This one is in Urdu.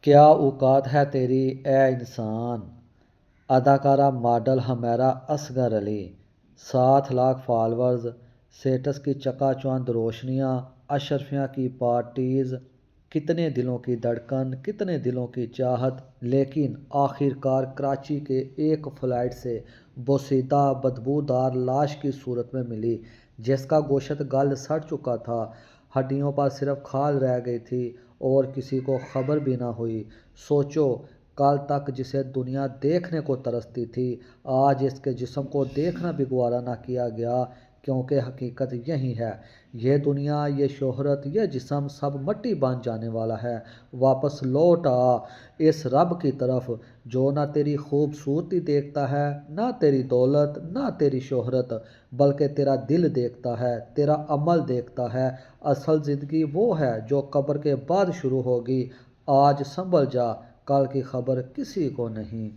کیا اوقات ہے تیری اے انسان؟ اداکارہ ماڈل حمیرہ اصغر علی، 7 لاکھ فالورز، سیٹس کی چکا چوند روشنیاں، اشرفیاں کی پارٹیز، کتنے دلوں کی دھڑکن، کتنے دلوں کی چاہت، لیکن آخر کار کراچی کے ایک فلائٹ سے بوسیدہ بدبودار لاش کی صورت میں ملی، جس کا گوشت گل سڑ چکا تھا، ہڈیوں پر صرف کھال رہ گئی تھی اور کسی کو خبر بھی نہ ہوئی۔ سوچو، کل تک جسے دنیا دیکھنے کو ترستی تھی، آج اس کے جسم کو دیکھنا بھی گوارا نہ کیا گیا، کیونکہ حقیقت یہی ہے، یہ دنیا، یہ شہرت، یہ جسم سب مٹی بن جانے والا ہے۔ واپس لوٹ آ اس رب کی طرف جو نہ تیری خوبصورتی دیکھتا ہے، نہ تیری دولت، نہ تیری شہرت، بلکہ تیرا دل دیکھتا ہے، تیرا عمل دیکھتا ہے۔ اصل زندگی وہ ہے جو قبر کے بعد شروع ہوگی۔ آج سنبھل جا، کل کی خبر کسی کو نہیں۔